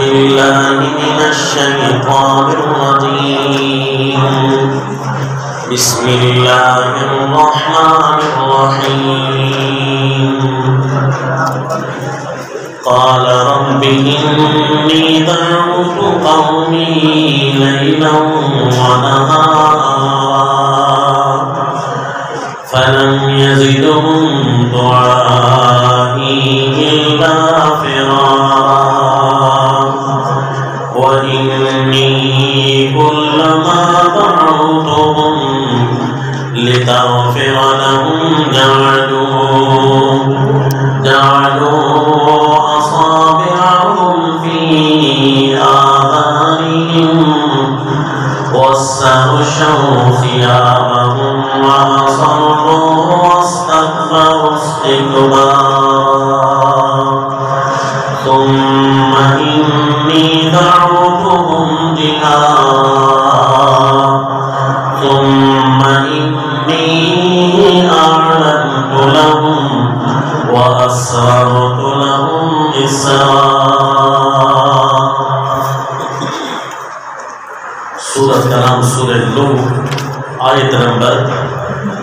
بالله من الشيطان الرجيم. بسم الله الرحمن الرحيم. قال رب إني دعوت قومي ليلا ونهارا فلم يزدهم دعائي إلا فرارا وإني كلما دعوتهم لتغفر لهم جعلوا أصابعهم في آذانهم واستغشوا ثيابهم وأصروا واستكبروا استكبارا ثم إني دعوتهم جهارا ثم إني أعلنت لهم وأسررت لهم إسرارا. سورت کا نام سورہ نور، آیت نمبر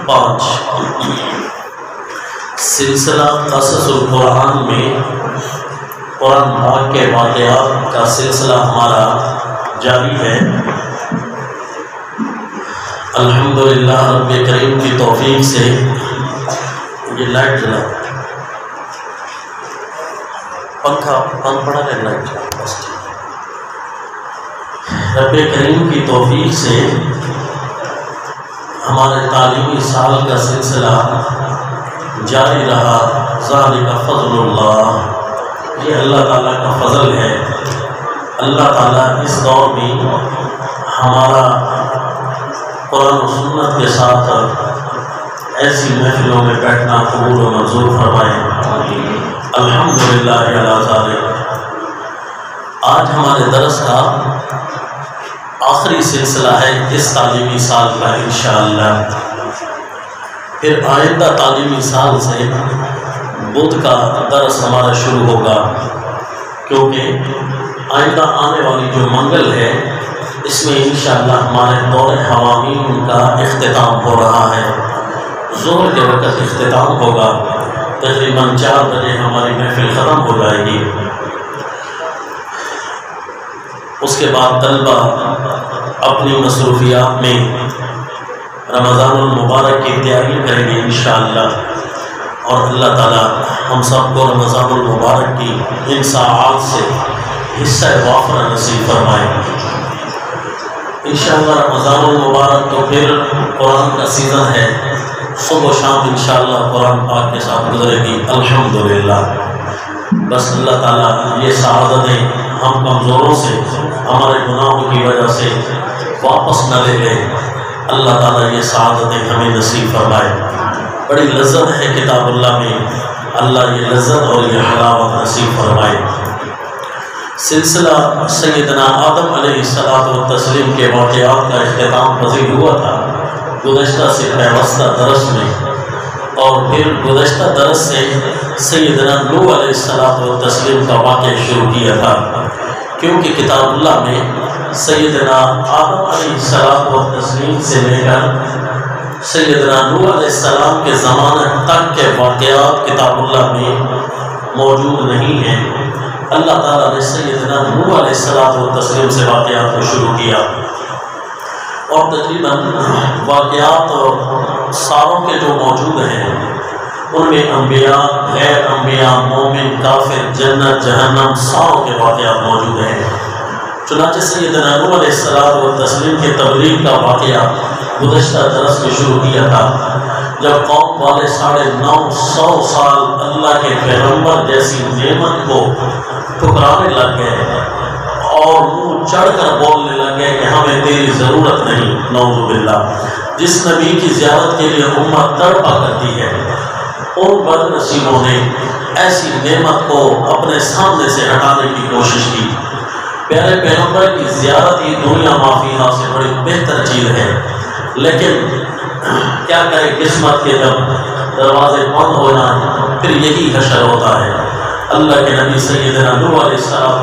5. سلسلہ قصص القرآن میں قرآن پاک کے واقعات کا سلسلہ ہمارا جاری ہے. الحمدللہ رب کریم کی توفیق سے یہ لائٹ جلا پنکھا بند پڑا ہے، لائٹ جلا بس. رب کریم کی توفیق سے ہمارے تعلیمی سال کا سلسلہ جاری رہا. ذالک فضل اللہ، یہ اللہ تعالیٰ کا فضل ہے. اللہ تعالیٰ اس دور میں ہمارا قرآن و سنت کے ساتھ ایسی محفلوں میں بیٹھنا قبول و منظور فرمائے. الحمدللہ علی ذالک. آج ہمارے درس کا آخری سلسلہ ہے اس تعلیمی سال کا انشاءاللہ. پھر آئندہ تعلیمی سال سے بدھ کا درس ہمارا شروع ہوگا، کیونکہ آئندہ آنے والی جو منگل ہے اس میں انشاءاللہ ہمارے دور حوامین کا اختتام ہو رہا ہے. ظہر کے وقت اختتام ہوگا، تقریباً 4 بجے ہماری محفل ختم ہو جائے گی. اس کے بعد طلبہ اپنی مصروفیات میں رمضان المبارک کی تیاری کریں گے انشاءاللہ، اور اللہ تعالی ہم سب کو رمضان المبارک کی ان ساعات سے حصہ وافر نصیب فرمائے انشاءاللہ. رمضان المبارک تو پھر قرآن کا سیزن ہے، صبح و شام انشاءاللہ قرآن پاک کے ساتھ گزرے گی الحمدللہ. بس اللہ تعالیٰ یہ سعادتیں ہم کمزوروں سے، ہمارے گناہوں کی وجہ سے واپس نہ لے لے. اللہ تعالیٰ یہ سعادتیں ہمیں نصیب فرمائے. بڑی لذت ہے کتاب اللہ میں، اللہ یہ لذت اور یہ حلاوت نصیب فرمائے. سلسلہ سیدنا آدم علیہ السلام کے واقعات کا اختتام پذیر ہوا تھا گزشتہ سے پیوستہ درس میں، اور پھر گزشتہ درس سے سیدنا نوح علیہ السلام کا واقعہ شروع کیا تھا، کیونکہ کتاب اللہ میں سیدنا آدم علیہ السلام سے لے کر سیدنا نوح علیہ السلام کے زمانے تک کے واقعات کتاب اللہ میں موجود نہیں ہیں. اللہ تعالیٰ نے سیدنا نوح علیہ السلام سے واقعات کو شروع کیا، اور تقریباً واقعات ساروں کے جو موجود ہیں ان میں انبیاء، غیر انبیاء، مومن، کافر، جنت، جہنم، ساروں کے واقعات موجود ہیں. چنانچہ سیدنا نوح علیہ السلام کے تبلیغ کا واقعہ گزشتہ درس میں شروع کیا تھا، جب قوم والے 950 سال اللہ کے پیغمبر جیسی نعمت کو ٹھکرانے لگ گئے اور منہ چڑھ کر بولنے لگے کہ ہمیں تیری ضرورت نہیں. نعوذ باللہ. جس نبی کی زیارت کے لیے امت تڑپا کرتی ہے، ان بد نصیبوں نے ایسی نعمت کو اپنے سامنے سے ہٹانے کی کوشش کی. پیارے پیغمبر کی زیارت ہی دنیا مافیہ سے بڑی بہتر چیز ہے، لیکن کیا کرے قسمت کے جب دروازے بند ہو جائیں پھر یہی حشر ہوتا ہے. اللہ کے نبی سیدنا نوح علیہ السلام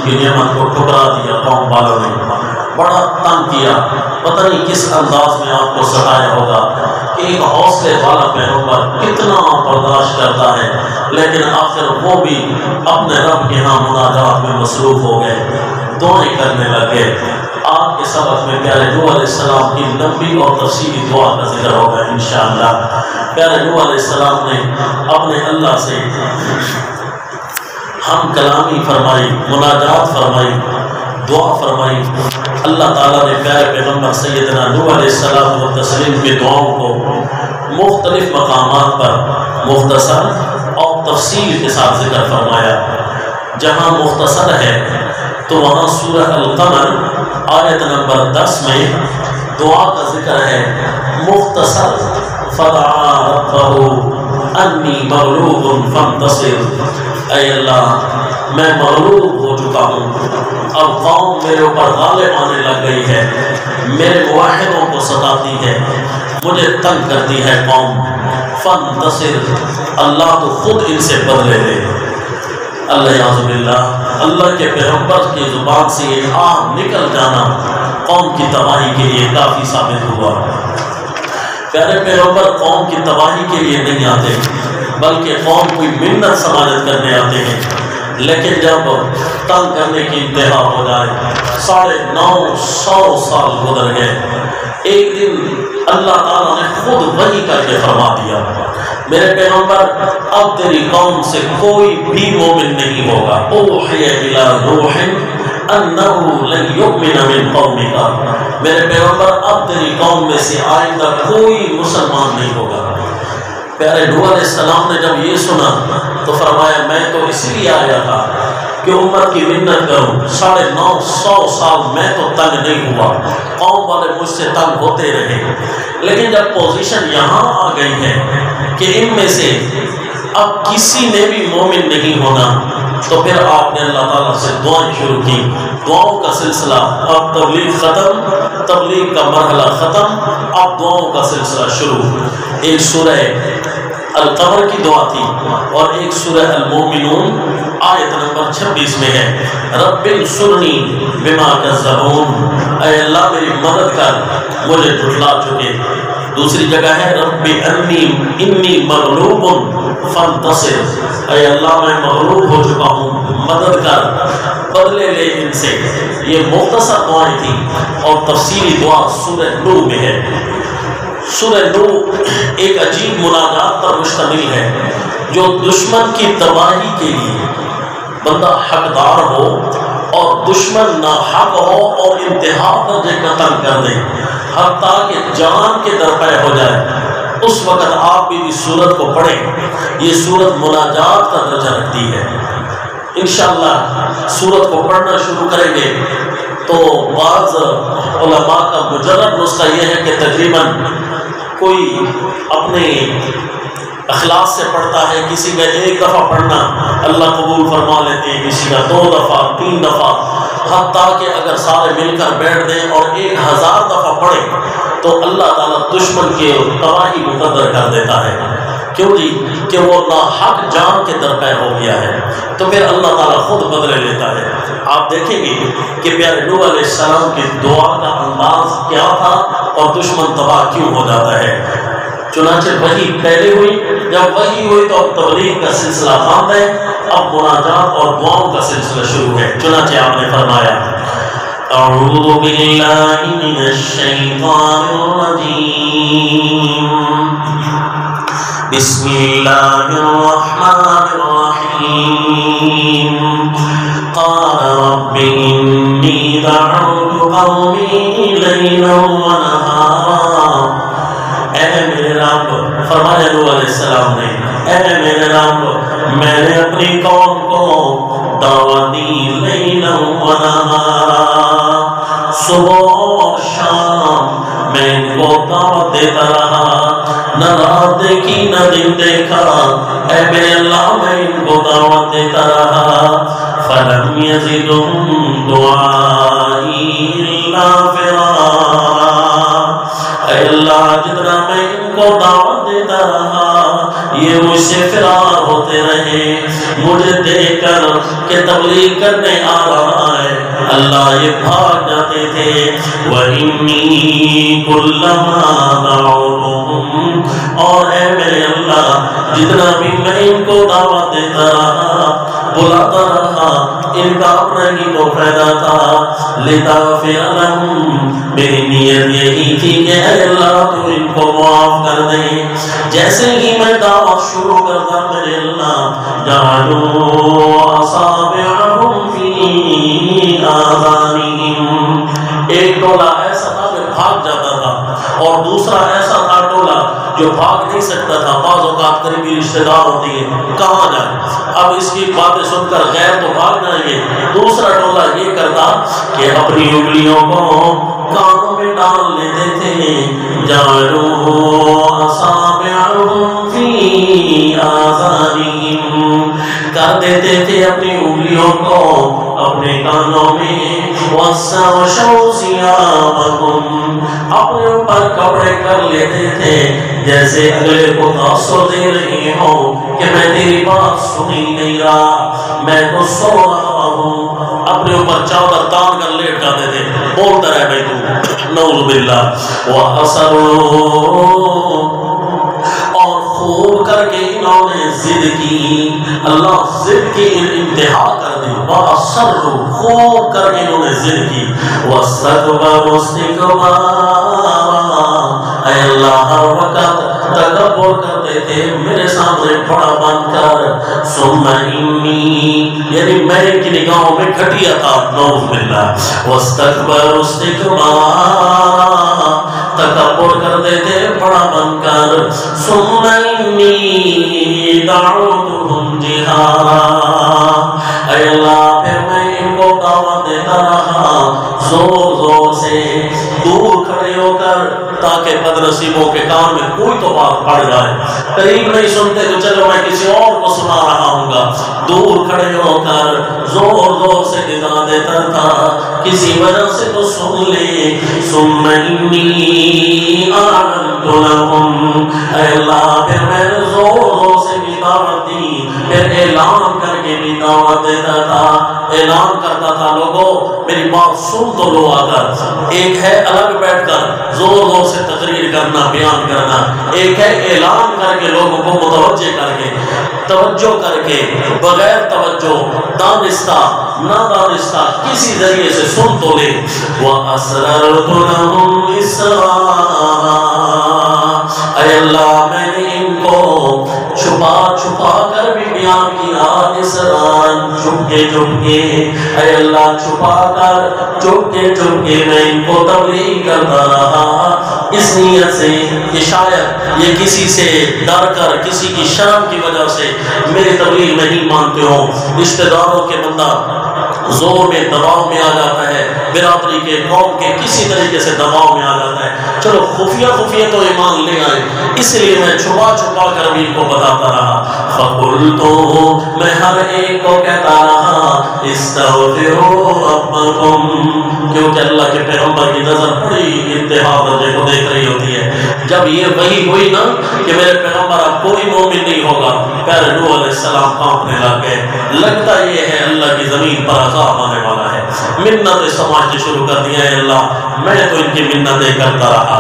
کی نعمت کو ٹھکرا دیا قوم والوں نے، بڑا تنگ کیا، پتہ نہیں کس انداز میں آپ کو ستایا ہوگا کہ ایک حوصلے والا پیغمبر کتنا برداشت کرتا ہے، لیکن آخر وہ بھی اپنے رب کے ہاں مناجات میں مصروف ہو گئے، دعائیں کرنے لگ گئے۔ آج کے سبق میں پیارے نوح علیہ السلام کی لمبی اور تفصیلی دعا کا ذکر ہوگا انشاءاللہ۔ پیارے نوح علیہ السلام نے اپنے اللہ سے ہم کلامی فرمائی، مناجات فرمائی، دعا فرمائی۔ اللہ تعالیٰ نے پیارے پیغمبر سیدنا نوح علیہ السلام کے دعاؤں کو مختلف مقامات پر مختصر اور تفصیل کے ساتھ ذکر فرمایا۔ جہاں مختصر ہے تو وہاں سورہ القمر آیت نمبر 10 میں دعا کا ذکر ہے مختصر، فدعا ربہ انی مغلوب فانتصر، اے اللہ میں مغلوب ہو چکا ہوں، اب قوم میرے اوپر غالب آنے لگ گئی ہے، میرے موحدوں کو ستاتی ہے، مجھے تنگ کرتی ہے قوم، فانتصر، اللہ تو خود ان سے بدلے لے۔ اللہ یعوذ باللہ، اللہ کے پیغمبر کی زبان سے یہ آہ نکل جانا قوم کی تباہی کے لیے کافی ثابت ہوا۔ پیارے پیغمبر قوم کی تباہی کے لیے نہیں آتے بلکہ قوم کوئی منت سماجت کرنے آتے ہیں، لیکن جب تنگ کرنے کی انتہا ہو جائے، 950 سال گزر گئے، ایک دن اللہ تعالیٰ نے خود وحی کر کے فرما دیا، میرے پیغمبر اب تیری قوم سے کوئی بھی مومن نہیں ہوگا، اوحی الی نوح انہ لن یؤمن من قومک، میرے پیغمبر اب تیری قوم میں سے آئندہ کوئی مسلمان نہیں ہوگا۔ پیارے نوح علیہ السلام نے جب یہ سنا تو فرمایا میں تو اس لیے آیا تھا کہ امت کی منت کروں، 950 سال میں تو تنگ نہیں ہوا، قوم والے مجھ سے تنگ ہوتے رہے، لیکن جب پوزیشن یہاں آ گئی ہے کہ ان میں سے اب کسی نے بھی مومن نہیں ہونا، تو پھر آپ نے اللہ تعالیٰ سے دعائیں شروع کی، دعاؤں کا سلسلہ، اب تبلیغ ختم، تبلیغ کا مرحلہ ختم، اب دعاؤں کا سلسلہ شروع۔ ایک سورہ القمر کی دعا تھی اور ایک سورہ المومنون آیت نمبر 26 میں ہے، رب انصرنی بما کذبون، اے اللہ میری مدد کر، مجھے جھٹلا چکے۔ دوسری جگہ ہے رب انی مغلوب فانتصر، اے اللہ میں مغلوب ہو چکا ہوں، مدد کر، بدلے لے ان سے۔ یہ مختصر دعائیں تھیں اور تفصیلی دعا سورہ نوح میں ہے۔ سورہ نوح ایک عجیب مناجات پر مشتمل ہے، جو دشمن کی تباہی کے لیے بندہ حقدار ہو اور دشمن ناحق ہو اور انتہا درجے کا تنگ کر دے، حتیٰ کہ جان کے درپے ہو جائے، اس وقت آپ بھی اس سورت کو پڑھیں۔ یہ سورت مناجات کا درجہ رکھتی ہے۔ انشاءاللہ سورت کو پڑھنا شروع کریں گے تو بعض علماء کا مجرد نسخہ یہ ہے کہ تقریباً کوئی اپنے اخلاص سے پڑھتا ہے، کسی کا 1 دفعہ پڑھنا اللہ قبول فرما لیتے ہیں، کسی کا 2 دفعہ 3 دفعہ، حتیٰ کہ اگر سارے مل کر بیٹھ دیں اور 1000 دفعہ پڑھیں تو اللہ تعالیٰ دشمن کے تباہی مقدر کر دیتا ہے۔ کیوں جی؟ کہ وہ ناحق جان کے درپے ہو گیا ہے، تو پھر اللہ تعالیٰ خود بدلے لیتا ہے۔ آپ دیکھیں گے کہ پیارے نوح علیہ السلام کی دعا کا انداز کیا تھا اور دشمن تباہ کیوں ہو جاتا ہے۔ چنانچہ وحی پہلے ہوئی، جب وحی ہوئی تو اب تبلیغ کا سلسلہ بند ہے، اب مناجات اور دعاؤں کا سلسلہ شروع ہے۔ چنانچہ آپ نے فرمایا اعوذ باللہ من الشیطان الرجیم، بسم اللہ الرحمن الرحیم، قال رب انی دعوت قومی لیلا ونہارا، اے میرے رب، فرمایا نوح علیہ السلام نے، اے میرے رب میں نے اپنی قوم کو دعوت دی لیلا ونہارا، صبح اور شام میں ان کو دعوت دیتا رہا، نہ رات دیکھی نہ دن دیکھا، اے میرے اللہ میں ان کو دعوت دیتا رہا، فلم یزدہم دعائی الا فرارا، اے اللہ جتنا میں ان کو دعوت دیتا رہا یہ مجھ سے فرار ہوتے رہے، مجھے دیکھ کر کہ تبلیغ کرنے آ رہا ہے اللہ یہ بھاگ جاتے تھے وَإِنِّي كُلَّمَا دَعَوْتُهُمْ اور اے میرے اللہ جتنا بھی میں ان کو دعوت دیتا رہا بلاتا رہا ان کا اپنا ہی تو فائدہ تھا لِتَغْفِرَ لَهُمْ میری نیت یہی تھی کہ اے اللہ تو ان کو معاف کر دے جیسے ہی میں دعوت شروع کرتا میرے اللہ جَعَلُوا أَصَابِعَهُمْ فِي آذَانِهِمْ ایک ٹولہ ایسا تھا جو بھاگ جاتا تھا اور دوسرا ایسا تھا ٹولہ جو بھاگ نہیں سکتا تھا بعض اوقات قریبی رشتہ دار ہوتی ہے کہاں جائے اب اس کی باتیں سن کر غیر تو بھاگ جائیں گے دوسرا ٹولہ یہ کرتا کہ اپنی انگلیوں کو کانوں میں ڈال لیتے تھے جَعَلُوا أَصَابِعَهُمْ فِي آذَانِهِمْ کر دیتے تھے اپنی انگلیوں کو اپنے کانوں میں وَاسْتَغْشَوْا ثِيَابَهُمْ اپنے اوپر کپڑے کر لیتے تھے جیسے اگلے کو تاثر دے رہی ہو کہ میں تیری بات سنی نہیں رہا میں تو سو رہا ہوں اپنے اوپر چادر تان کر لیٹ جاتے تھے بولتا رہے بھائی تو نعوذ باللہ وَأَصَرُّوا اور خوب کر کے انہوں نے ضد کی اللہ ضد کی انتہا کر دی وَأَصَرُّوا خوب کر کے انہوں نے ضد کی وَاسْتَكْبَرُوا اسْتِكْبَارًا اے اللہ ہر وقت تکبر کرتے تھے میرے سامنے بڑا بن کر ثم انی یعنی میں ان کی نگاہوں میں گھٹیا تھا نعوذ باللہ واستکبروا استکبارا تکبر کرتے تھے بڑا بن کر ثم انی دعوتهم جہارا اے اللہ پھر میں ان کو دعوت دیتا رہا زور زور سے دور کھڑے ہو کر تاکہ بدنصیبوں کے کان میں کوئی تو بات پڑ جائے قریب نہیں سنتے تو چلو میں کسی اور کو سنا رہا ہوں گا دور کھڑے ہو کر زور زور سے ندا دیتا تھا کسی وجہ سے تو سن لے ثم انی اعلنت لهم اے اللہ پھر میں زور زور سے بھی دعوت دی پھر اعلان کر کے بھی دعوت دیتا تھا اعلان کرتا تھا لوگوں میری بات سن تو لو آ کر ایک ہے الگ بیٹھ کر زور زور سے تقریر کرنا بیان کرنا ایک ہے اعلان کر کے لوگوں کو متوجہ کر کے توجہ کر کے بغیر توجہ دانستہ نادانستہ کسی ذریعے سے سن تو لے وَأَسْرَرْتُ لَهُمْ إِسْرَارًا اے اللہ میں نے ان کو چھپا چھپا کر بھی بیان کیا اسرار چھپکے چھپکے اے اللہ چھپا کر چھپکے میں ان کو تبلیغ کرتا رہا اس نیت سے کہ شاید یہ کسی سے ڈر کر کسی کی شرم کی وجہ سے میری تبلیغ نہیں مانتے ہوں رشتہ داروں کے بندہ زور میں دباؤ میں آ جاتا ہے برادری کے قوم کے کسی طریقے سے دباؤ میں آ جاتا ہے چلو خفیہ تو ایمان لے آئے اس لیے میں چھپا چھپا کر بھی ان کو بتاتا رہا فَقُلْتُ میں ہر ایک کو کہتا رہا اسْتَغْفِرُوا رَبَّكُمْ کیونکہ اللہ کے پیغمبر کی نظر بڑی انتہا درجے کو دیکھ رہی ہوتی ہے جب یہ وحی ہوئی نا کہ میرے پیغمبر اب کوئی مومن نہیں ہوگا پہلے نوح علیہ السلام کانپنے لگ گئے لگتا یہ ہے اللہ کی زمین پر عذاب آنے والا ہے منتیں سماجھنے شروع کر دیا ہے اللہ میں تو ان کی منتیں کرتا رہا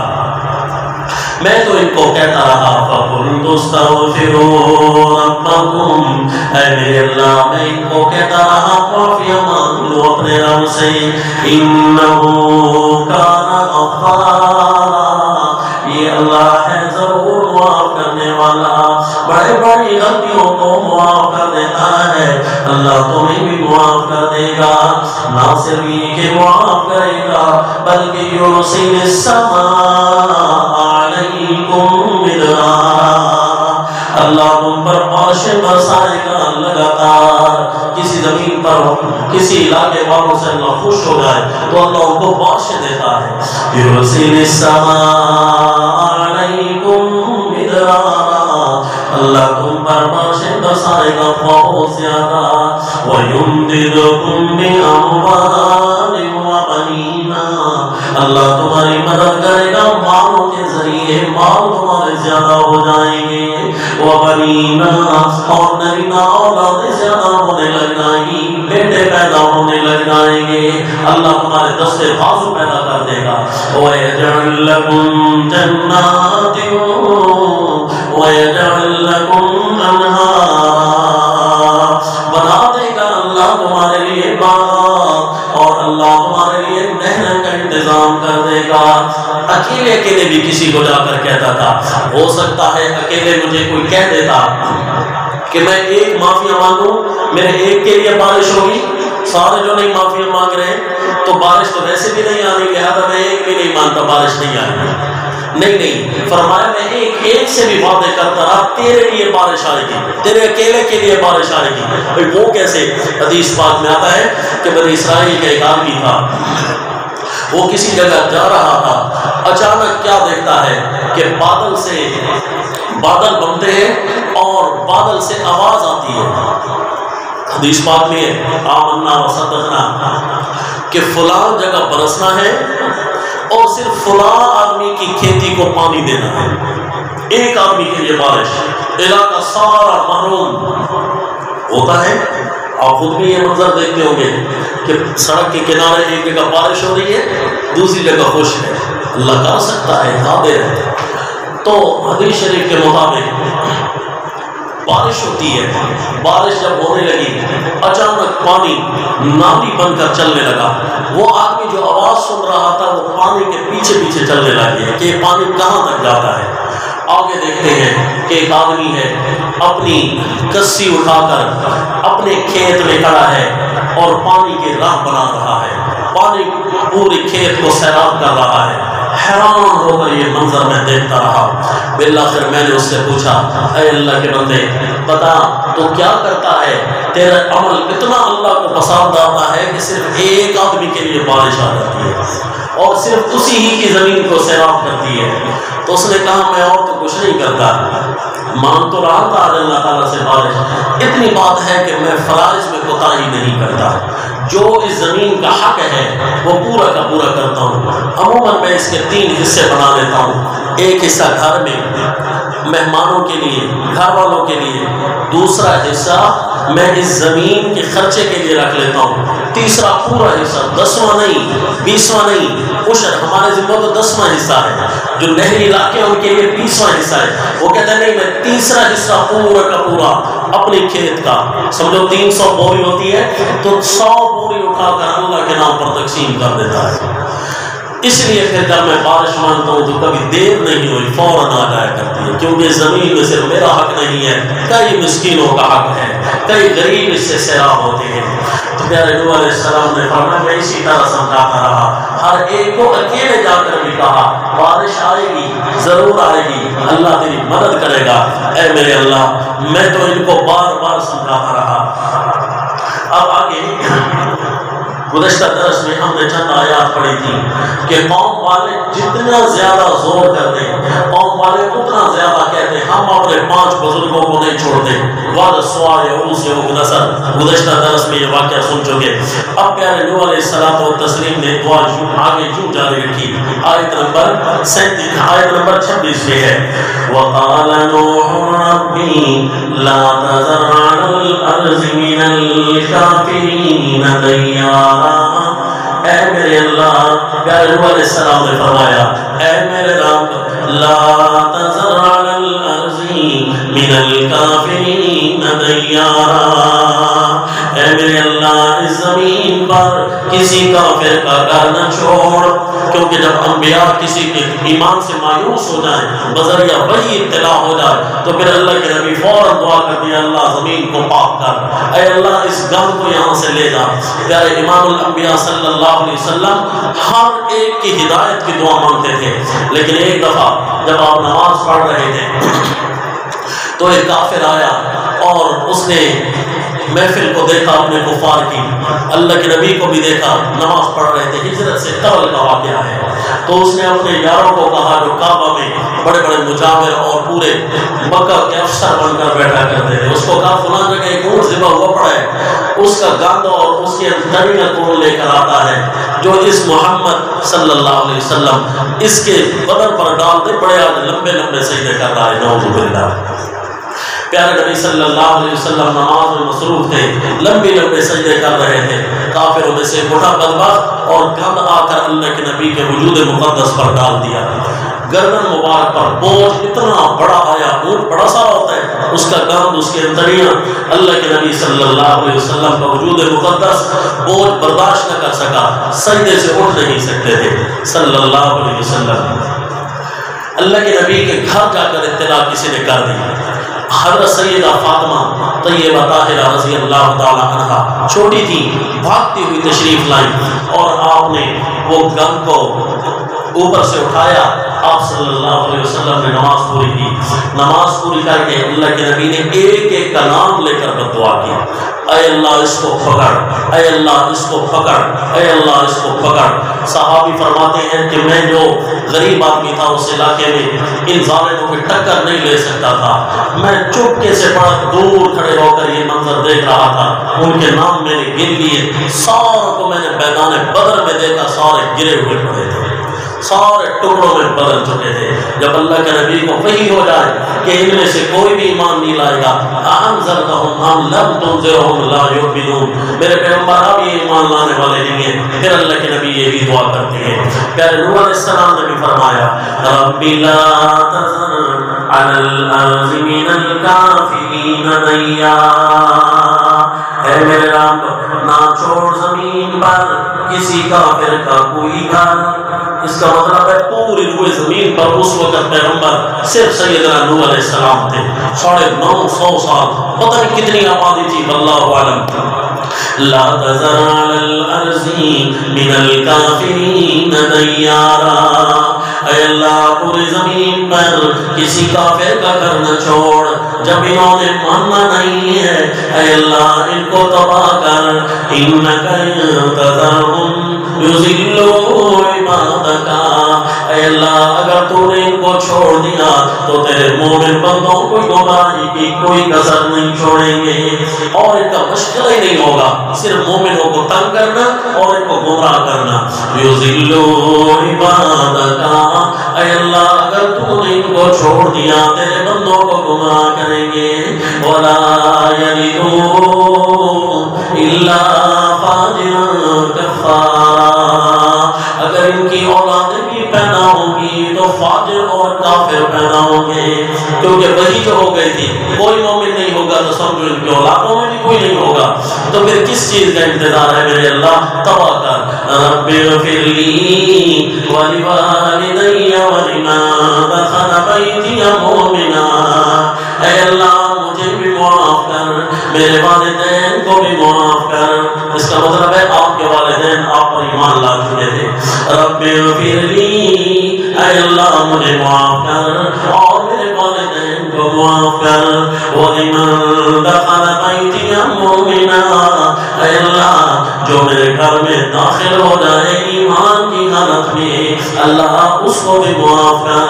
میں تو ان کو کہتا رہا فَقُلْتُ اسْتَغْفِرُوا رَبَّكُمْ اے میرے اللہ میں ان کو کہتا رہا معافی مانگ لو اپنے رب سے إِنَّهُ كَانَ غَفَّارًا یہ اللہ ہے ضرور معاف کرنے والا بڑے بڑی غلطیوں کو معاف کر دیتا ہے اللہ تمہیں بھی معاف کر دے گا نہ صرف یہ کہ معاف کرے گا بلکہ یرسل السماء علیکم مدرارا اللہ تم پر بارشیں برسائے گا لگاتار کسی زمین پر کسی علاقے والوں سے اللہ خوش ہو جائے تو اللہ ان کو بارشیں دیتا ہے یرسل السماء علیکم مدرارا اللہ تم پر بارشیں برسائے گا بہت زیادہ وَيُمْدِدُكُمْ بِأَمْوَالٍ وَبَنِينَ اللہ تمہاری مدد کرے گا مالوں کے ذریعے مال تمہارے زیادہ ہو جائیں گے وبنینا، اور نرینا اولادیں زیادہ ہونے لگ جائیں گی، بیٹے پیدا ہونے لگ جائیں گے، اللہ تمہارے دستے بازو پیدا کر دے گا۔ وَيَجْعَلْ لَكُمْ جَنَّاتٍ وَيَجْعَلْ لَكُمْ أَنْهَارًا، بنا دے گا اللہ تمہارے لیے باغ، اور اللہ تمہارے لیے نہر کا انتظام کر دے گا۔ اکیلے اکیلے بھی کسی کو جا کر کہتا تھا، ہو سکتا ہے اکیلے مجھے کوئی کہہ دیتا کہ میں ایک معافیا مانگوں، میرے ایک کے لیے بارش ہوگی، سارے جو نہیں معافیا مانگ رہے ہیں تو بارش تو ویسے بھی نہیں آنی، لہٰذا میں ایک بھی نہیں مانتا بارش نہیں آئے گی۔ نہیں، فرمایا میں ایک سے بھی وعدے کرتا رہا تیرے لیے بارش آئے گی، تیرے اکیلے کے لیے بارش آئے گی۔ بھئی وہ کیسے؟ حدیث پاک میں آتا ہے کہ بنی اسرائیل کا ایک آدمی تھا، وہ کسی جگہ جا رہا تھا، اچانک کیا دیکھتا ہے کہ بادل بنتے ہیں اور بادل سے آواز آتی ہے۔ حدیث پاک میں آمنا و صدقنا کہ فلاں جگہ برسنا ہے اور صرف فلاں آدمی کی کھیتی کو پانی دینا ہے، ایک آدمی کے لیے بارش، علاقہ سارا محروم ہوتا ہے۔ آپ خود بھی یہ منظر دیکھتے ہوں گے کہ سڑک کے کنارے ایک جگہ بارش ہو رہی ہے، دوسری جگہ خشک ہے، اللہ کر سکتا ہے، قادر ہے۔ تو حدیث شریف کے مطابق بارش ہوتی ہے، بارش جب ہونے لگی اچانک پانی نالی بن کر چلنے لگا، وہ آدمی جو آواز سن رہا تھا وہ پانی کے پیچھے پیچھے چلنے لگے کہ یہ پانی کہاں تک جاتا ہے۔ آگے دیکھتے ہیں کہ ایک آدمی ہے، اپنی کسی اٹھا کر اپنے کھیت میں کھڑا ہے اور پانی کے راہ بنا رہا ہے، پانی پوری کھیت کو سیراب کر رہا ہے۔ حیران ہو کر یہ منظر میں دیکھتا رہا۔ بالآخر میں نے اس سے پوچھا، اے اللہ کے بندے بتا تو کیا کرتا ہے؟ تیرا عمل اتنا اللہ کو پسند آتا ہے کہ صرف ایک آدمی کے لیے بارش آ جاتی ہے اور صرف اسی ہی کی زمین کو سیراب کرتی ہے۔ تو اس نے کہا میں اور تو کچھ نہیں کرتا، مان تو رہا تھا اللہ تعالیٰ سے بارش، اتنی بات ہے کہ میں فرائض میں کوتاہی نہیں کرتا، جو اس زمین کا حق ہے وہ پورا کا پورا کرتا ہوں۔ عموماً میں اس کے 3 حصے بنا لیتا ہوں، ایک حصہ گھر میں مہمانوں کے لیے، گھر والوں کے لیے، دوسرا حصہ میں اس زمین کے خرچے کے لیے رکھ لیتا ہوں، تیسرا پورا حصہ 10واں نہیں 20واں نہیں، عشر ہمارے ذمہ تو 10واں حصہ ہے، جو نہری علاقے ہیں ان کے لیے 20واں حصہ ہے۔ وہ کہتا ہے نہیں میں تیسرا حصہ پورا کا پورا اپنی کھیت کا، سمجھو 300 بوری ہوتی ہے تو 100 بوری اٹھا کر اللہ کے نام پر تقسیم کر دیتا ہے۔ اس لیے پھر جب میں بارش مانگتا ہوں تو کبھی دیر نہیں ہوئی فوراً آ جایا کرتی ہے، کیونکہ زمین میں صرف میرا حق نہیں ہے، کئی مسکینوں کا حق ہے، کئی غریب اس سے سیراب ہوتے ہیں۔ تو پیارے نبی علیہ السلام نے فرمایا میں اسی طرح سمجھاتا رہا، ہر ایک کو اکیلے جا کر بھی کہا بارش آئے گی، ضرور آئے گی، اللہ تیری مدد کرے گا۔ اے میرے اللہ، میں تو ان کو بار بار سمجھاتا رہا۔ اب آگے گزشتہ درس میں ہم نے چند آیات پڑھی تھی کہ قوم والے جتنا زیادہ زور کرتے قوم والے اتنا زیادہ کہتے ہم اپنے 5 بزرگوں کو نہیں چھوڑتے، وعد سوائے عروس نصر، گزشتہ درس میں یہ واقعہ سن چکے۔ اب پیارے نبی علیہ الصلوۃ والتسلیم نے دعا آگے جو جاری رکھی، آیت نمبر 26 میں ہے وَقَالَ نُوحٌ رَبِّ لَا تَذَرْ عَلَى الْأَرْضِ مِنَ الْكَافِرِينَ دَيَّارًا۔ اے میرے اللہ، پیارے نبی علیہ السلام نے فرمایا اے میرے رب لا تذر علی الارض من الکافرین دیارا، اے میرے اللہ اس زمین پر کسی کافر کا گھر نہ چھوڑ، کیونکہ جب انبیاء کسی کے ایمان سے مایوس ہو جائیں، بذریعہ وحی اطلاع ہو جائے تو پھر اللہ کے نبی فوراً دعا کر دیا اللہ زمین کو پاک کر، اے اللہ اس غم کو یہاں سے لے جا۔ پیارے امام الانبیاء صلی اللہ علیہ وسلم ہر ایک کی ہدایت کی دعا مانگتے تھے، لیکن ایک دفعہ جب آپ نماز پڑھ رہے تھے تو ایک کافر آیا اور اس نے محفل کو دیکھا اپنے کفار کی، اللہ کے نبی کو بھی دیکھا نماز پڑھ رہے تھے، ہجرت سے قبل کا واقعہ ہے، تو اس نے اپنے یاروں کو کہا جو کعبہ میں بڑے بڑے مجاور اور پورے مکہ کے افسر بن کر بیٹھا کرتے تھے، اس کو کہا فلاں جگہ ایک اونٹ ذبح ہوا پڑا ہے، اس کا گند اور اس کے ترینہ کون لے کر آتا ہے جو اس محمد صلی اللہ علیہ وسلم اس کے بدن پر ڈال دے، بڑے آج لمبے لمبے سجدے کر رہا ہے، نعوذ باللہ۔ پیارے نبی صلی اللہ علیہ وسلم نماز میں مصروف تھے، لمبے لمبے سجدے کر رہے تھے، کافروں میں سے بوڑھا بدبخت اور گند آ کر اللہ کے نبی کے وجود مقدس پر ڈال دیا۔ گردن مبارک پر بوجھ اتنا بڑا آیا، اونٹ بڑا سا ہوتا ہے، اس کا گند، اس کے انتڑیاں، اللہ کے نبی صلی اللہ علیہ وسلم کا وجود مقدس بوجھ برداشت نہ کر سکا، سجدے سے اٹھ نہیں سکتے تھے صلی اللہ علیہ وسلم۔ اللہ کے نبی کے گھر جا کر اطلاع کسی نے کر دی۔ حضرت سیدہ فاطمہ طیبہ طاہرہ رضی اللہ تعالی عنہا چھوٹی تھی، بھاگتی ہوئی تشریف لائیں اور آپ نے وہ گند کو اوپر سے اٹھایا۔ آپ صلی اللہ علیہ وسلم نے نماز پوری کی۔ نماز پوری کر کے اللہ کے نبی نے ایک ایک کا نام لے کر بددعا کی، اے اللہ اس کو پکڑ، اے اللہ اس کو پکڑ، اے اللہ اس کو پکڑ۔ صحابی فرماتے ہیں کہ میں جو غریب آدمی تھا اس علاقے میں، ان ظالموں کی ٹکر نہیں لے سکتا تھا، میں چپکے سے بڑا دور کھڑے ہو کر یہ منظر دیکھ رہا تھا۔ ان کے نام میں نے گن لیے، ساروں کو میں نے میدان بدر میں دیکھا، سارے گرے ہوئے پڑے تھے، سارے ٹکڑوں میں بدل چکے تھے۔ جب اللہ کے نبی کو وحی ہو جائے کہ ان میں سے کوئی بھی ایمان نہیں لائے گا، انذرتہم ام لم تنذرہم لا یؤمنون، میرے پیغمبر اب یہ ایمان لانے والے نہیں ہیں، پھر اللہ کے نبی یہ بھی دعا کرتے ہیں۔ پیارے نوح علیہ السلام نے بھی فرمایا، رب لا تذر علی الارض من الکافرین دیارا، اے میرے رب نہ چھوڑ زمین پر کسی کافر کا کوئی گھر۔ اس کا مطلب ہے پوری روئے زمین پر اس وقت پیغمبر صرف سیدنا نوح علیہ السلام تھے، 950 سال، پتہ نہیں کتنی آبادی تھی، واللہ عالم۔ لا تذر علی الارض من الکافرین دیارا، اے اللہ پوری زمین پر کسی کافر کا گھر نہ چھوڑ، جب انہوں نے ماننا نہیں ہے اے اللہ ان کو تباہ کر، انک ان تذرہم یضلوا عبادک، اے اللہ اگر تو نے ان کو چھوڑ دیا تو تیرے مومن بندوں کو گمراہی کی کوئی کسر نہیں چھوڑیں گے، اور ان کا مشغلہ ہی نہیں ہوگا صرف مومنوں کو تنگ کرنا اور ان کو گمراہ کرنا۔ یضلوا عبادک، اے اللہ اگر تو نے ان کو چھوڑ دیا تیرے بندوں کو گمراہ کریں گے، ولا یلدوا الا فاجرا کفارا، اگر ان کی اولادیں بھی پیدا ہوں گی تو فاجر اور کافر پیدا ہوں گے، کیونکہ وہی جو ہو گئی تھی کوئی مومن نہیں ہوگا تو سمجھو ان کی اولادوں میں بھی کوئی نہیں ہوگا، تو پھر کس چیز کا انتظار ہے میرے اللہ؟ تباہ کر۔ رب اغفر لی ولوالدی ولمن دخل بیتی مؤمنا، اے اللہ مجھے بھی معاف کر، میرے والدین کو بھی معاف کر۔ اس کا مطلب ہے آپ کے والدین آپ پر ایمان لا چکے تھے۔ رب اغفر لی، اے اللہ مجھے معاف کر اور میرے والدین کو معاف کر، وَلِمَن دَخَلَ بَيْتِيَ مُؤْمِنًا، اے اللہ جو میرے گھر میں داخل ہو جائے ایمان کی حالت میں، اللہ اس کو بھی معاف کر،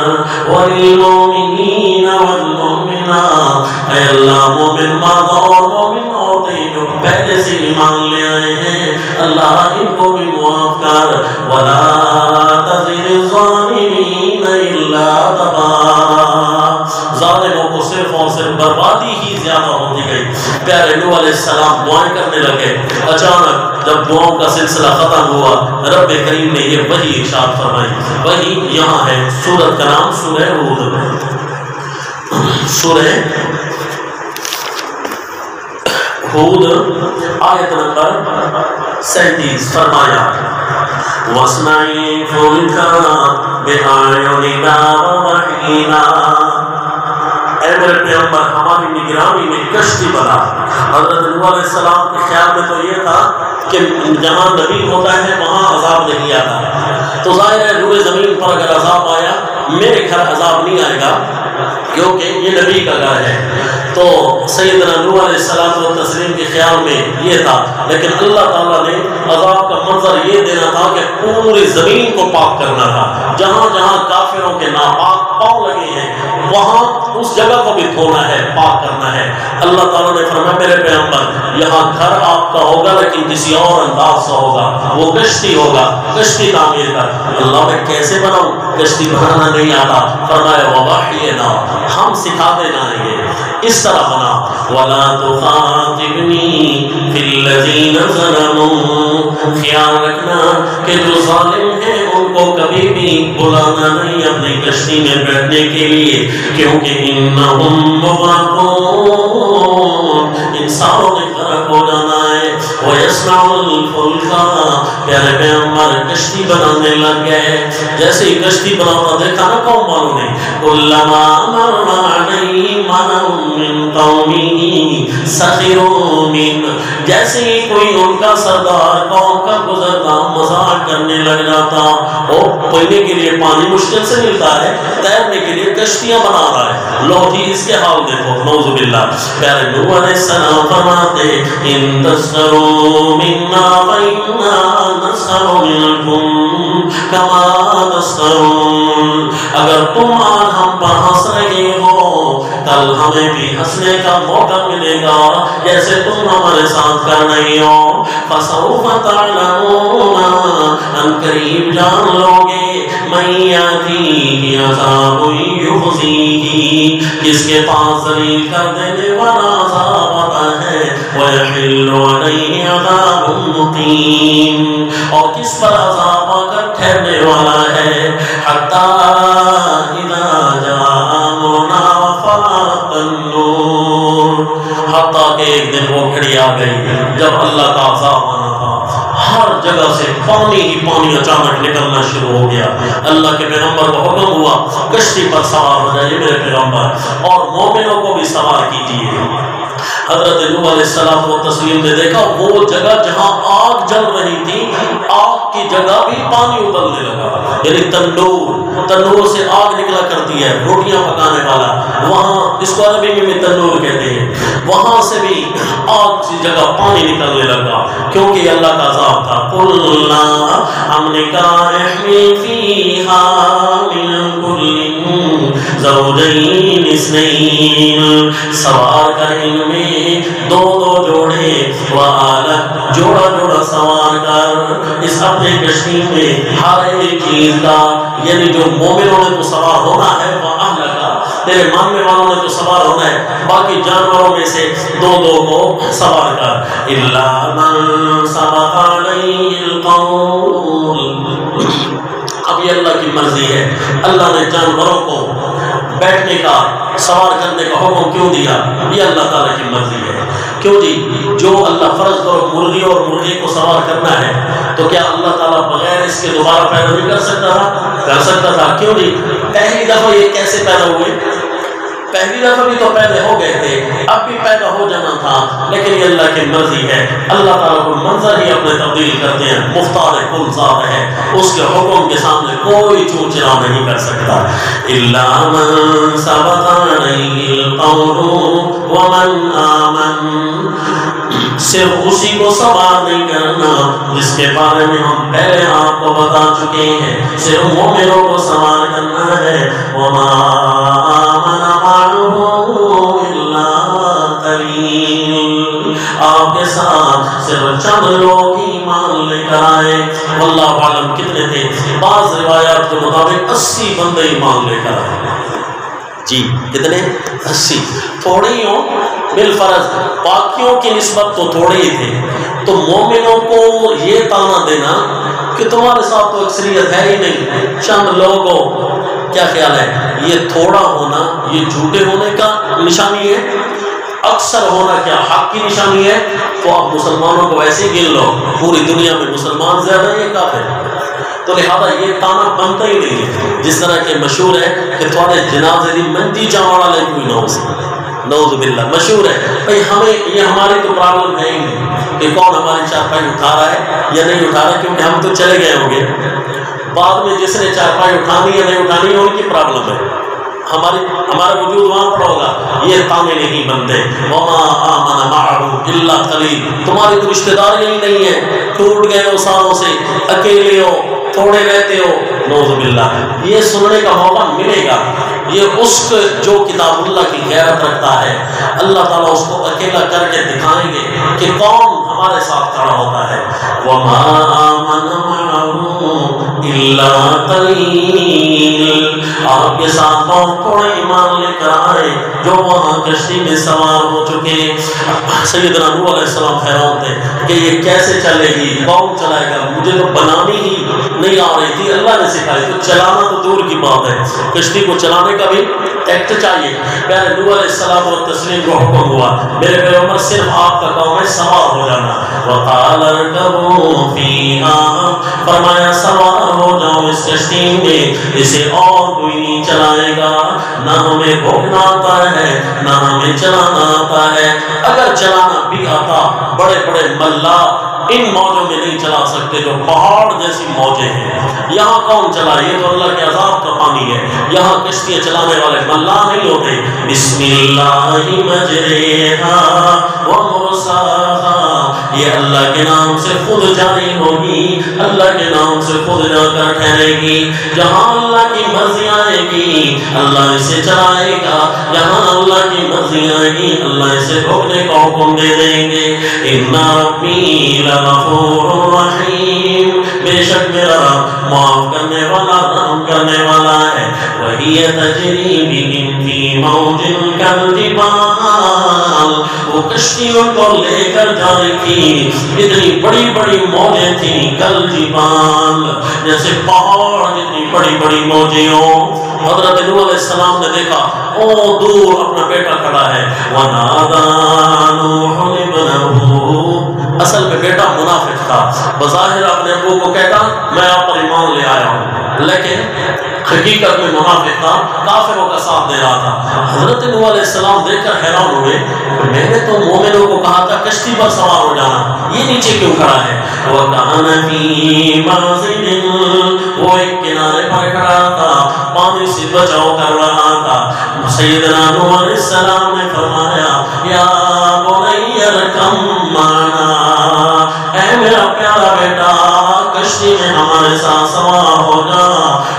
وَلِلْمُؤْمِنِينَ وَالْمُؤْمِنَاتِ، اے اللہ مومن مرد اور مومن عورتیں جو پہلے سے ایمان لے آئے ہیں اللہ ان کو بھی معاف کر، وَلَا تَزِدِ الظَّالِمِينَ إِلَّا تَبَارًا، ظالموں کو صرف اور صرف بربادی ہی زیادہ ہوتی گئی۔ پیارے نوح علیہ السلام دعائیں کرنے لگے، اچانک جب دعاؤں کا سلسلہ ختم ہوا رب کریم نے یہ وحی ارشاد فرمائی۔ وحی یہاں ہے، سورت کا نام سورہ ہود، سورہ ہود آیت نمبر 37 فرمایا، وَاصْنَعِ فُلْكَ بِأَعْيُنِنَا وَوَحْيِنَا، اے میرے پیغمبر ہماری نگرانی میں کشتی بنا۔ حضرت نوح علیہ السلام کے خیال میں تو یہ تھا کہ جہاں نبی ہوتا ہے وہاں عذاب نہیں آتا، تو ظاہر ہے روئے زمین پر اگر عذاب آیا میرے گھر عذاب نہیں آئے گا کیونکہ یہ نبی کا گھر ہے۔ تو سیدنا نوح علیہ السلام و تسلیم کے خیال میں یہ تھا، لیکن اللہ تعالیٰ نے عذاب کا منظر یہ دینا تھا کہ پوری زمین کو پاک کرنا تھا، جہاں جہاں کافروں کے ناپاک پاؤں لگے ہیں وہاں اس جگہ کو بھی دھونا ہے، پاک کرنا ہے۔ اللہ تعالیٰ نے فرمایا میرے پیغمبر یہاں گھر آپ کا ہوگا لیکن کسی اور انداز سے ہوگا، وہ کشتی ہوگا، کشتی تعمیر کر۔ اللہ میں کیسے بناؤں؟ کشتی بنانا نہیں آتا۔ فرمایا ووحینا، ہم سکھاتے جائیں گے، اس طرح بنا۔ وَلَا تُخَاطِبْنِي فِي الَّذِينَ ظَلَمُوا، خیال رکھنا کہ جو ظالم ہیں ان کو کبھی بھی بلانا نہیں اپنی کشتی میں بیٹھنے کے لیے، کیونکہ انہم مغرقون، انسانوں نے غرق ہو جانا ہے۔ وَيَصْنَعُ الْفُلْكَ، پیارے پیغمبر کشتی بنانے لگ گئے۔ جیسے ہی کشتی بناتا دیکھا نا قوم والوں نے، كُلَّمَا مَرَّ عَلَيْهِ مَلَأٌ مِّن قَوْمِهِ سَخِرُوا مِنْهُ، جیسے ہی کوئی ان کا سردار قوم کا گزرتا مذاق کرنے لگ جاتا۔ اور پینے کے لیے پانی مشکل سے ملتا ہے، تیرنے کے لیے کشتیاں بنا رہا ہے۔ لو جی اس کے حال دیکھو، نعوذ باللہ۔ پیارے نوح علیہ السلام فرماتے ان تسخروا منا فإنا نسخر منکم کما تسخرون، اگر تم آج ہم پر ہنس رہے ہو کل ہمیں بھی ہنسنے کا موقع ملے گا جیسے تم ہمارے ساتھ کر رہے ہو۔ فسوف تعلمون، ان قریب جان لو گے، من یاتیہ عذاب یخزیہ، کس کے پاس ذلیل کر دینے والا عذاب آتا ہے، وَيَحِلُّ عَلَيْهِ عَذَابٌ مُقِيمٌ، اور کس پر عذاب آ کر ٹھہرنے والا ہے۔ حَتَّى إِذَا جَاءَ أَمْرُنَا وَفَارَتِ النُّورُ، حتیٰ کہ ایک دن وہ گھڑی آ گئی جب اللہ کا عذاب آنا تھا، ہر جگہ سے پانی ہی پانی اچانک نکلنا شروع ہو گیا۔ اللہ کے پیغمبر کو حکم ہوا کشتی پر سوار ہو جائیے میرے پیغمبر، اور مومنوں کو بھی سوار کیجیے۔ حضرت نوح علیہ السلام و تسلیم نے دیکھا وہ جگہ جہاں آگ جل رہی تھی، آگ کی جگہ بھی پانی ابلنے لگا، یعنی تندور سے آگ نکلا کرتی ہے روٹیاں پکانے والا، وہاں اس کو عربی میں بھی تندور کہتے ہیں، وہاں سے بھی آگ کی جگہ پانی نکلنے لگا کیونکہ اللہ کا عذاب تھا۔ قُلْنَا، ہم نے کہا احمل فیہا من کل زوجین اثنین، سوار کر ان میں دو دو جوڑے، وآلک، جوڑا جوڑا سوار کر اس اپنے کشتی میں ہر ایک چیز کا، یعنی جو مومنوں نے تو سوار ہونا ہے، وآلک، تیرے ماننے والوں نے تو سوار ہونا ہے، باقی جانوروں میں سے دو دو کو سوار کر۔ الا من سبق علیہ القول، اب یہ اللہ کی مرضی ہے، اللہ نے جانوروں کو بیٹھنے کا، سوار کرنے کا حکم کیوں دیا؟ یہ اللہ تعالیٰ کی مرضی ہے۔ کیوں جی؟ جو اللہ فرض کرو مرغی اور مرغے کو سوار کرنا ہے تو کیا اللہ تعالیٰ بغیر اس کے دوبارہ پیدا نہیں کر سکتا تھا؟ کر سکتا تھا۔ کیوں جی؟ پہلی دفعہ یہ کیسے پیدا ہوئے؟ پہلی دفعہ بھی تو پیدا ہو گئے تھے، اب بھی پیدا ہو جانا تھا، لیکن یہ اللہ کی مرضی ہے۔ اللہ تعالیٰ کو منظر ہی اپنے تبدیل کرتے ہیں، مختار کل ذات ہے، اس کے حکم کے سامنے کوئی چور چرا نہیں کر سکتا۔ الا من سبق علیہ القول ومن آمن، صرف اسی کو سوار نہیں کرنا جس کے بارے میں ہم پہلے آپ کو بتا چکے ہیں، صرف مومنوں کو سوار کرنا ہے۔ وما آمن آپ کے ساتھ صرف چند لوگ ایمان لے کر آئے، واللہ عالم کتنے تھے؟ بعض روایات کے مطابق 80 بندے ایمان لے کر آئے۔ جی کتنے؟ 80، تھوڑے ہی ہوں بالفرض، باقیوں کی نسبت تو تھوڑے ہی تھے۔ تو مومنوں کو یہ تانا دینا کہ تمہارے ساتھ تو اکثریت ہے ہی نہیں، چند لوگ ہو، کیا خیال ہے؟ یہ تھوڑا ہونا یہ جھوٹے ہونے کا نشانی ہے، اکثر ہونا کیا حق کی نشانی ہے؟ تو آپ مسلمانوں کو ویسے ہی گن لو، پوری دنیا میں مسلمان زیادہ یہ کافر، تو لہذا یہ تانا بنتا ہی نہیں ہے۔ جس طرح کہ مشہور ہے کہ تھوڑے جنازے دی منتی چاوڑا لے کوئی نہ ہو سکتا، نعوذ باللہ، مشہور ہے بھئی ہمیں یہ ہماری تو پرابلم ہے ہی نہیں کہ کون ہماری چارپائی اٹھا رہا ہے یا نہیں اٹھا رہا ہے، کیونکہ ہم تو چلے گئے ہوں گے، بعد میں جس نے چارپائی اٹھانی یا نہیں اٹھانی ہے ان کی پرابلم ہے، ہمارا وجود وہاں پر ہوگا۔ یہ تانے نہیں بنتے۔ وما آمن معه الا قلیل، تمہاری تو رشتہ دار یہی نہیں ہے، ٹوٹ گئے ہو سالوں سے، اکیلے ہو، تھوڑے رہتے ہو، نعوذ باللہ۔ یہ سننے کا موقع ملے گا یہ اس جو کتاب اللہ کی غیرت رکھتا ہے، اللہ تعالیٰ اس کو اکیلا کر کے دکھائیں گے کہ کون ہمارے ساتھ کھڑا ہوتا ہے۔ وَمَا آمَنَ مَعَهُ إِلَّا قَلِيلٌ، آپ کے ساتھ بہت تھوڑے ایمان لے کر آئے جو وہاں کشتی میں سوار ہو چکے۔ سیدنا نوح علیہ السلام حیران تھے کہ یہ کیسے چلے گی، کون چلائے گا، مجھے تو بنانی ہی نہیں آ رہی تھی، اللہ نے سکھائی، تو چلانا تو دور کی بات ہے، کشتی کو چلانے کا بھی ایکٹ چاہیے۔ پیارے نوح علیہ السلام اور تسلیم کو حکم ہوا، میرے پیغمبر صرف آپ کا کام ہے سوار ہو جانا۔ وَقَالَ ارْكَبُوا فِيهَا، فرمایا سوار ہو جاؤ اس کشتی میں، اسے اور کوئی نہیں چلائے گا، نہ ہمیں بھوگنا آتا ہے نہ ہمیں چلانا آتا ہے۔ اگر چلانا بھی آتا، بڑے بڑے ملا ان موجوں میں نہیں چلا سکتے جو پہاڑ جیسی موجیں ہیں۔ یہاں کون چلائے؟ یہ تو اللہ کے عذاب کا پانی ہے، یہاں کشتیاں چلانے والے ملا نہیں ہوتے۔ بسم اللہ مجریہا ومرساہا، یہ اللہ کے نام سے خود جاری ہوگی، اللہ کے نام سے خود جا کر ٹھہرے گی۔ جہاں اللہ کی مرضی آئے گی اللہ اسے چلائے گا، جہاں اللہ کی مرضی آئے گی اللہ اسے روکنے کا حکم دے دیں گے۔ اِنَّ رَبِّي لَغَفُورٌ رَحِيمٌ، بے شک میرا رب معاف کرنے والا رحم کرنے والا ہے۔ وَهِيَ تَجْرِي بِهِمْ فِي مَوْجٍ كَالْجِبَالِ، وہ کشتیوں کو لے کر جا رہی تھی، اتنی بڑی بڑی موجیں تھیں، کالجبال، جیسے پہاڑ جتنی بڑی بڑی موجیں ہوں۔ حضرت نوح علیہ السلام نے دیکھا او دور اپنا بیٹا کھڑا ہے۔ وَنَادَى نُوحٌ ابْنَهُ، اصل میں بیٹا منافق تھا، بظاہر اپنے ابو کو کہتا میں آپ پر ایمان لے آیا ہوں، لیکن حقیقت میں منافق تھا، کافروں کا ساتھ دے رہا تھا۔ حضرت نوح علیہ السلام دیکھ کر حیران ہوئے، میں نے تو مومنوں کو کہا تھا کشتی پر سوار ہو جانا، یہ نیچے کیوں کھڑا ہے؟ وَكَانَ فِي مَعْزِلٍ، وہ ایک کنارے پر کھڑا تھا، پانی سے بچاؤ کر رہا تھا۔ سیدنا نوح علیہ السلام نے فرمایا یا بنی ارکم معنا، اے میرا پیارا بیٹا کشتی میں ہمارے ساتھ سوار ہو جا،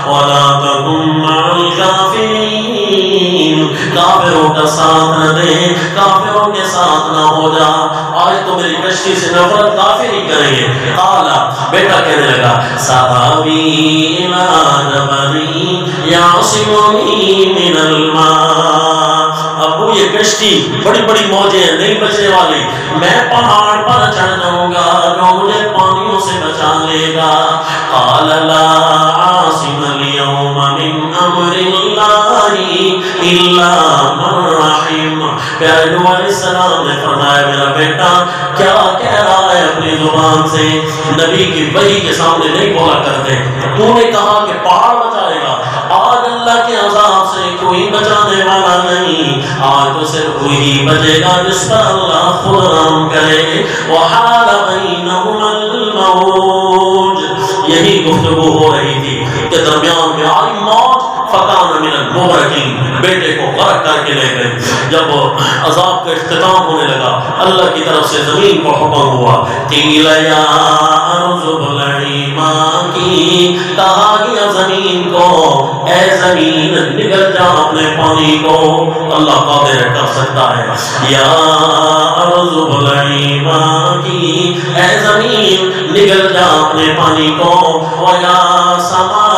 وَلَا تَكُن مَعَ الْكَافِرِينَ، کافروں کا ساتھ نہ دے، کافروں کے ساتھ نہ ہو جا۔ آج تو میری کشتی سے نفرت کافر ہی کریں گے۔ قالا، بیٹا کہنے لگا سآوی إِلَىٰ جَبَلٍ يَعْصِمُنِي مِنَ الْمَاءِ، ابو یہ کشتی بڑی بڑی موجیں نہیں بچنے والی، میں پہاڑ پر چڑھ جاؤں گا جو مجھے پانیوں سے بچا لے گا۔ قال لا عاصم اليوم من امر اللہ الا من رحم، پیارے نوح علیہ السلام نے فرمایا میرا بیٹا کیا کہہ رہا ہے اپنی زبان سے، نبی کی وحی کے سامنے نہیں بولا کرتے۔ تو نے کہا کہ پہاڑ بچائے گا، آج اللہ کے عذاب سے کوئی بچانے والا نہیں، آج تو صرف وہی بچے گا جس پر اللہ خود رحم کرے۔ وحال بینہما الموج، یہی گفتگو ہو رہی تھی کہ درمیان میں آئی موج، فکان من المغرقین، بیٹے کو غرق کر کے لے گئے۔ جب عذاب کا اختتام ہونے لگا اللہ کی طرف سے زمین کو حکم ہوا، قیل یا ارض ابلعی ماءکی، کہا گیا زمین کو اے زمین نگل جا اپنے پانی کو، اللہ قادر کر سکتا ہے۔ یا ارض ابلعی ماءکی، اے زمین نگل جا اپنے پانی کو، ویا سماء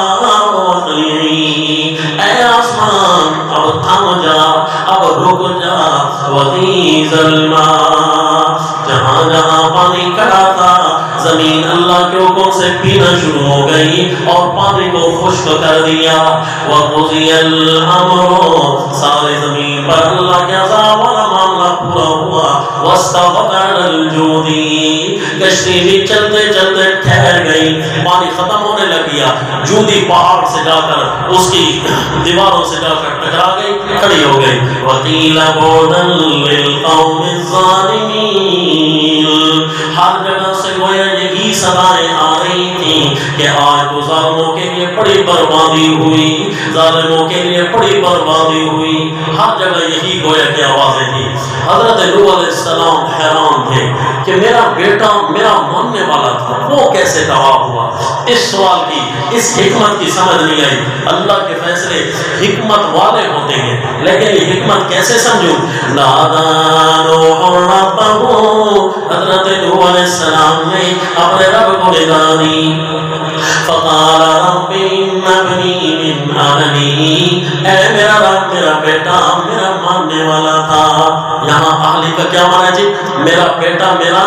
اقلعی، اے آسمان اب تھم جا، اب رک جا، وغیض الماء، جہاں جہاں پانی کھڑا تھا زمین اللہ کے حکم سے پینا شروع ہو گئی اور پانی کو خشک کر دیا۔ وقضی الامر، سارے زمین پر اللہ کے عذاب والا معاملہ پورا ہوا۔ واستغفر الجودی، کشتی بھی چلتے چلتے ٹھہر گئی، پانی ختم ہونے لگ گیا، جودی پہاڑ سے جا کر اس کی دیواروں سے جا کر ٹکرا گئی، کھڑی ہو گئی۔ وقیل بعدا للقوم الظالمین، ہر جگہ سے گویا یہی صدائیں آ رہی تھیں کہ آج تو ظالموں کے لیے بڑی بربادی ہوئی، ظالموں کے لیے بڑی بربادی ہوئی، ہر جگہ یہی گویا کی آوازیں تھیں۔ حضرت نوح علیہ السلام حیران تھے کہ میرا بیٹا میرا ماننے والا تھا وہ کیسے تباہ ہوا۔ اس سوال کی، اس حکمت کی سمجھ نہیں آئی۔ اللہ کے فیصلے حکمت والے ہوتے ہیں، لیکن یہ حکمت کیسے سمجھوں؟ نادى نوح ربه، حضرت نوح علیہ السلام نے اپنے رب کو ندا دی، فقال رب ان ابنی من اہلی، اے میرا رب میرا بیٹا میرا ماننے والا تھا۔ یہاں اہلی کا کیا معنی ہے جی؟ میرا بیٹا میرا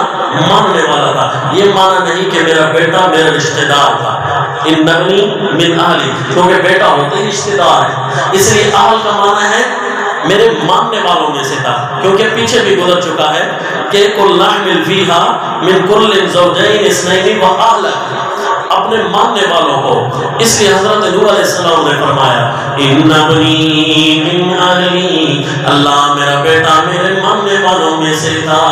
ماننے والا تھا، یہ معنی نہیں کہ میرا بیٹا میرا رشتہ دار تھا۔ ان ابنی من اہلی، کیونکہ بیٹا ہوتا ہی رشتہ دار ہے، اس لیے اہل کا معنی ہے میرے ماننے والوں میں سے تھا، کیونکہ پیچھے بھی گزر چکا ہے کہ کل نحمل فیہا من کل زوجین اثنین واہلک، اپنے ماننے والوں کو۔ اس لیے حضرت نوح علیہ السلام نے فرمایا ان ابنی من اہلی، اللہ میرا بیٹا میرے ماننے والوں میں سے تھا،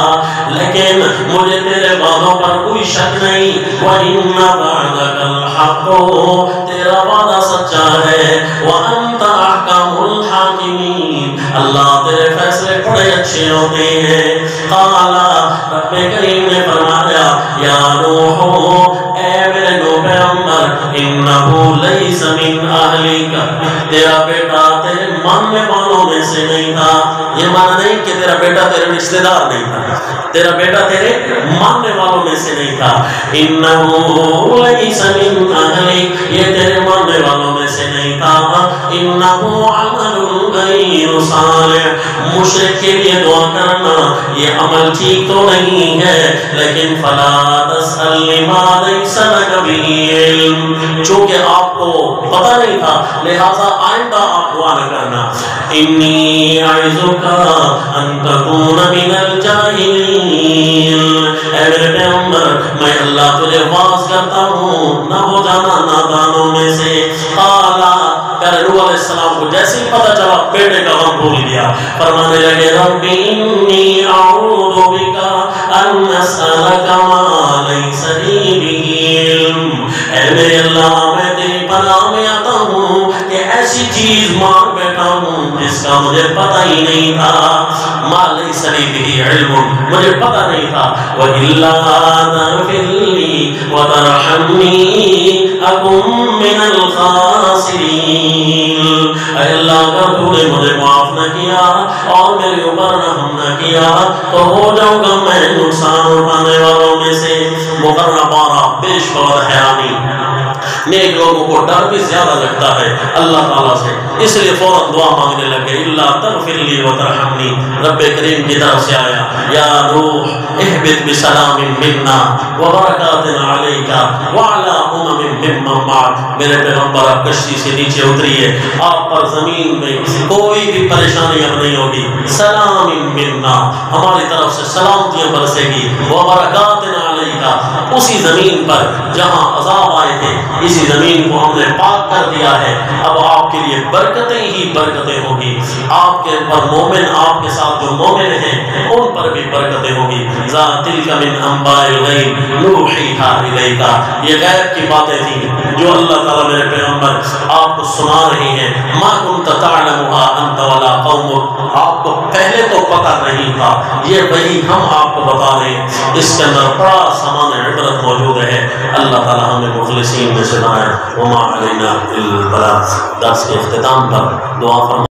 لیکن مجھے تیرے وعدوں پر کوئی شک نہیں، وَإِنَّ وَعْدَكَ الْحَقُّ، تیرا وعدہ سچا ہے، وَأَنْتَ أَحْكَمُ الْحَاكِمِينَ، اللہ تیرے فیصلے بڑے اچھے ہوتے ہیں۔ قال رب کریم نے فرمایا یا نوح، اے میرے نوح پیغمبر، انہو لیس من اہلک، تیرا بیٹا تیرے ماننے والوں میں سے نہیں تھا۔ یہ معنی نہیں کہ تیرا بیٹا تیرے رشتہ دار نہیں تھا، تیرا بیٹا تیرے ماننے والوں میں سے نہیں تھا۔ انہو لیس من اہلک، یہ تیرے ماننے والوں میں سے نہیں تھا۔ انہو عمل غیر صالح، مشرک کے لیے دعا کرنا یہ عمل ٹھیک تو نہیں ہے، لیکن فلا تسأل لما لیس لک بہ علم، چونکہ آپ کو پتہ نہیں تھا لہذا آئندہ آپ دعا نہ کرنا۔ انی اعظک ان تکون من الجاہلین، اے میرے پیغمبر میں اللہ تجھے واعظ کرتا ہوں نہ ہو جانا نادانوں میں سے۔ قالا، پیارے نوح علیہ السلام کو جیسے ہی پتہ چلا بیٹے کا غم بھول گیا، فرمانے لگے رب انی اعوذ بک ان اسألک ما لیس لی بہ علم، اے میرے اللہ میں تیری پناہ میں آتا ہوں کہ ایسی چیز مانگ بیٹھا ہوں جس کا مجھے پتہ ہی نہیں تھا، ما لیس لی بہ علم، مجھے پتہ نہیں تھا، وَإِلَّا تَغْفِرْ لِي وَتَرْحَمْنِي أَكُن مِّنَ الْخَاسِرِينَ، اے اللہ اگر تو نے مجھے معاف نہ کیا اور میرے اوپر رحم نہ کیا تو ہو جاؤں گا میں نقصان اٹھانے والوں میں سے۔ مقررہ پارہ پیش اور حیرانی، نیک لوگوں کو ڈر بھی زیادہ لگتا ہے اللہ تعالیٰ سے، اس لیے فوراً دعا مانگنے لگے اللہ تغفر لی وترحمنی۔ رب کریم کی طرف سے آیا یا نوح اہبط بسلام منا وبرکات علیک وعلی ممن معک، میرے پیغمبر آپ کشتی سے نیچے اتریے، آپ پر زمین میں کوئی بھی پریشانی اب نہیں ہوگی، سلام منا، ہماری طرف سے سلامتیاں برسے گی، وبرکات علیک، اسی زمین پر جہاں عذاب آئے تھے اسی زمین کو ہم نے پاک کر دیا ہے، اب آپ کے لیے برکتیں ہی برکتیں ہوگی، آپ کے پر مومن، آپ کے ساتھ جو مومن ہیں ان پر بھی برکتیں ہوگی۔ تِلْكَ مِنْ أَنْبَاءِ الْغَيْبِ نُوحِيهَا إِلَيْكَ، یہ غیب کی باتیں تھیں جو اللہ تعالیٰ میرے پیغمبر آپ کو سنا رہے ہیں۔ مَا كُنْتَ تَعْلَمُهَا أَنْتَ وَلَا قَوْمُكَ، آپ کو پہلے تو پتہ نہیں تھا، یہ وہی ہم آپ کو بتا رہے ہیں، اس کے اندر بڑا سامان عبرت موجود ہے۔ اللہ تعالیٰ ہمیں مخلصین میں سے بنائے۔ وما علینا الا البلاغ۔ درس کے اختتام پر دعا فرمائیں۔